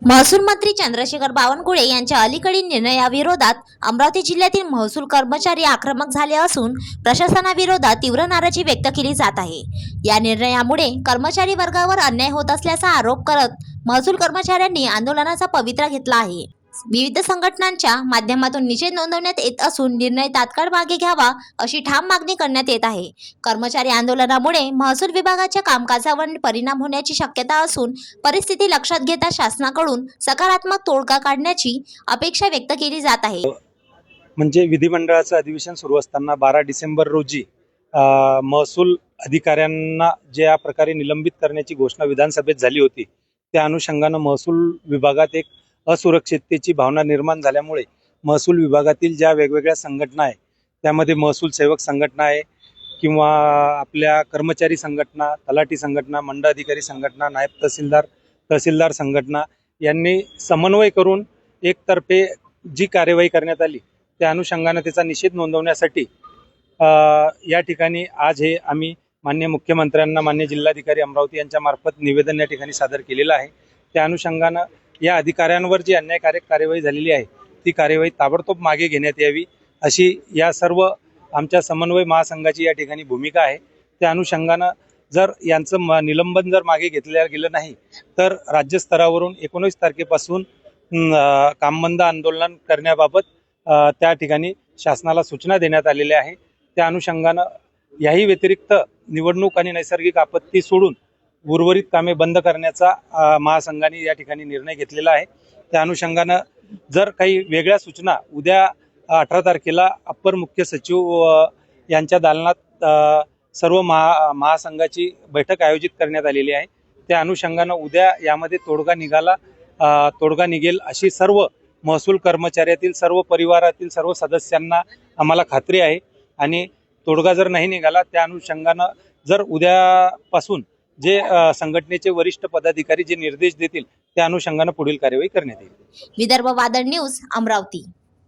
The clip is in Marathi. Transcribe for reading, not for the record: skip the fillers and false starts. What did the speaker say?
महसूल मंत्री चंद्रशेखर बावनकुळे यांच्या अलीकडील निर्णयाविरोधात अमरावती जिल्ह्यातील महसूल कर्मचारी आक्रमक झाले असून प्रशासनाविरोधात तीव्र नाराजी व्यक्त केली जात आहे। या निर्णयामुळे कर्मचारी वर्गावर अन्याय होत असल्याचा आरोप करत महसूल कर्मचाऱ्यांनी आंदोलनाचा पवित्रा घेतला आहे। विविध संघटनांच्या माध्यमातून निषेध नोंदवण्यात येत असून निर्णय तात्काळ मागे घ्यावा अशी ठाम मागणी करण्यात येत आहे। कर्मचारी आंदोलनामुळे महसूल विभागाच्या कामकाजावर परिणाम होण्याची शक्यता असून परिस्थिती लक्षात घेता शासनाकडून सकारात्मक तोडगा काढण्याची अपेक्षा व्यक्त केली जात आहे। म्हणजे विधिमंडळाचं अधिवेशन सुरू असताना 12 डिसेंबर रोजी महसूल अधिकाऱ्यांना ज्या प्रकारे निलंबित करण्याची घोषणा विधानसभेत झाली होती, त्या अनुषंगानं महसूल विभागात एक असुरक्षिततेची भावना निर्माण झाल्यामुळे महसूल विभागातील ज्या वेगवेगळ्या संघटना आहे, त्यामध्ये महसूल सेवक संघटना आहे किंवा आपल्या कर्मचारी संघटना, तलाठी संघटना, मंडळ अधिकारी संघटना, नायब तहसीलदार संघटना यांनी समन्वय करून एकतर्फे जी कार्यवाही करण्यात आली, त्या अनुषंगानं त्याचा निषेध नोंदवण्यासाठी या ठिकाणी आज हे आम्ही माननीय मुख्यमंत्र्यांना, माननीय जिल्हाधिकारी अमरावती यांच्या मार्फत निवेदन या ठिकाणी सादर केलेलं आहे। त्या अनुषंगानं या अधिकाऱ्यांवर जी अन्यायकारक कार्यवाही झालेली आहे, ती कार्यवाही ताबडतोब मागे घेण्यात यावी अशी या सर्व आमच्या समन्वय महासंघाची या ठिकाणी भूमिका आहे। त्या अनुषंगानं जर यांचं निलंबन जर मागे घेतलं गेलं नाही, तर राज्यस्तरावरून 19 तारखेपासून कामबंद आंदोलन करण्याबाबत त्या ठिकाणी शासनाला सूचना देण्यात आलेल्या आहे। त्या अनुषंगानं याही व्यतिरिक्त निवडणूक आणि नैसर्गिक आपत्ती सोडून उर्वरित कामे बंद करण्याचा महासंघाने या ठिकाणी निर्णय घेतलेला आहे। त्या अनुषंगानं जर काही वेगळ्या सूचना उद्या 18 तारखेला अप्पर मुख्य सचिव यांच्या दालनात सर्व महासंघाची बैठक आयोजित करण्यात आलेली आहे। त्या अनुषंगानं उद्या यामध्ये तोडगा निघेल अशी सर्व महसूल कर्मचाऱ्यातील सर्व परिवारातील सर्व सदस्यांना आम्हाला खात्री आहे। आणि तोडगा जर नाही निघाला, त्या अनुषंगानं जर उद्यापासून जे संघटनेचे वरिष्ठ पदाधिकारी जे निर्देश देतील, त्या अनुषंगानं पुढील कार्यवाही करण्यात येईल। विदर्भ वादळ न्यूज, अमरावती।